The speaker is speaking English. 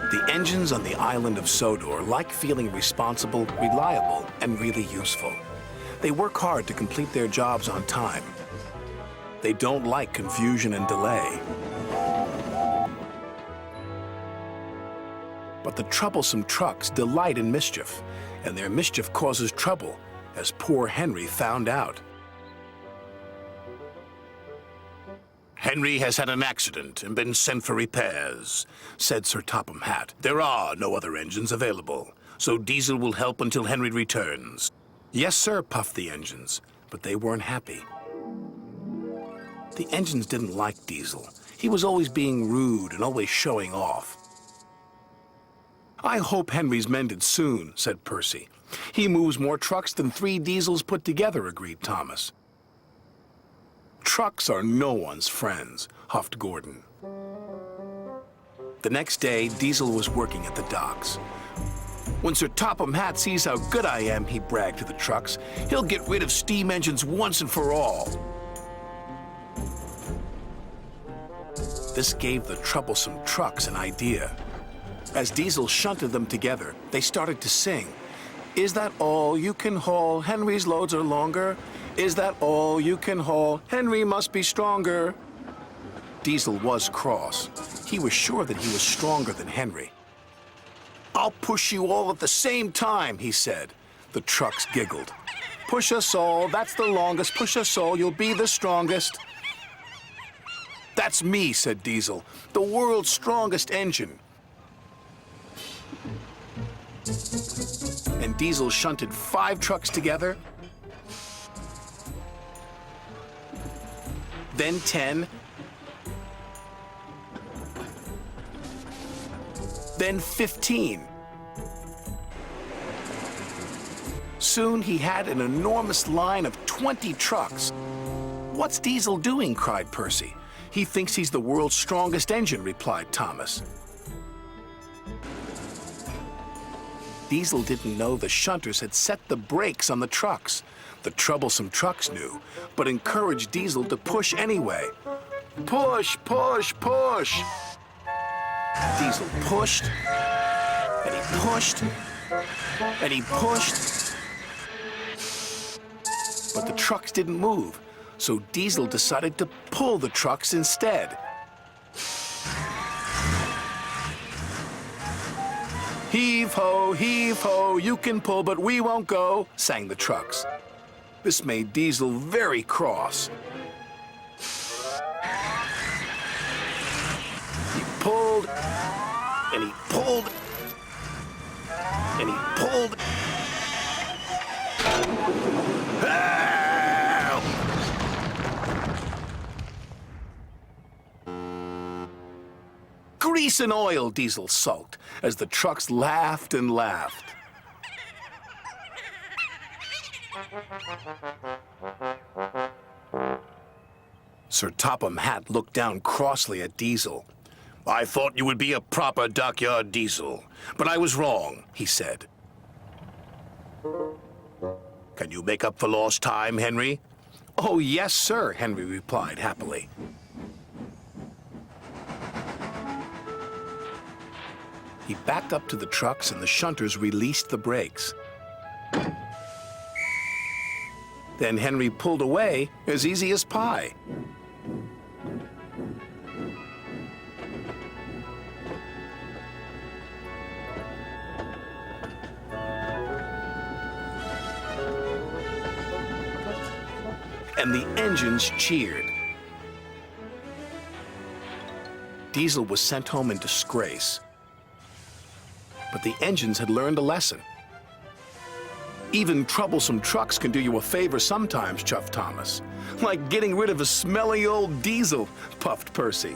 The engines on the island of Sodor like feeling responsible, reliable, and really useful. They work hard to complete their jobs on time. They don't like confusion and delay. But the troublesome trucks delight in mischief, and their mischief causes trouble, as poor Henry found out. "Henry has had an accident and been sent for repairs," said Sir Topham Hatt. "There are no other engines available, so Diesel will help until Henry returns." "Yes, sir," puffed the engines, but they weren't happy. The engines didn't like Diesel. He was always being rude and always showing off. "I hope Henry's mended soon," said Percy. "He moves more trucks than 3 Diesels put together," agreed Thomas. "Trucks are no one's friends," huffed Gordon. The next day, Diesel was working at the docks. "When Sir Topham Hatt sees how good I am," he bragged to the trucks, "he'll get rid of steam engines once and for all." This gave the troublesome trucks an idea. As Diesel shunted them together, they started to sing. "Is that all you can haul? Henry's loads are longer. Is that all you can haul? Henry must be stronger." Diesel was cross. He was sure that he was stronger than Henry. "I'll push you all at the same time," he said. The trucks giggled. "Push us all, that's the longest. Push us all, you'll be the strongest." "That's me," said Diesel, "the world's strongest engine." And Diesel shunted 5 trucks together, then 10, then 15. Soon he had an enormous line of 20 trucks. "What's Diesel doing?" cried Percy. "He thinks he's the world's strongest engine," replied Thomas. Diesel didn't know the shunters had set the brakes on the trucks. The troublesome trucks knew, but encouraged Diesel to push anyway. "Push, push, push!" Diesel pushed, and he pushed, and he pushed. But the trucks didn't move, so Diesel decided to pull the trucks instead. Heave ho, you can pull, but we won't go," sang the trucks. This made Diesel very cross. He pulled, and he pulled, and he pulled. Help! "Grease and oil," Diesel sulked, as the trucks laughed and laughed. Sir Topham Hatt looked down crossly at Diesel. "I thought you would be a proper dockyard Diesel, but I was wrong," he said. "Can you make up for lost time, Henry?" "Oh, yes, sir," Henry replied happily. He backed up to the trucks and the shunters released the brakes. Then Henry pulled away as easy as pie. And the engines cheered. Diesel was sent home in disgrace. But the engines had learned a lesson. "Even troublesome trucks can do you a favor sometimes," chuffed Thomas. "Like getting rid of a smelly old Diesel," puffed Percy.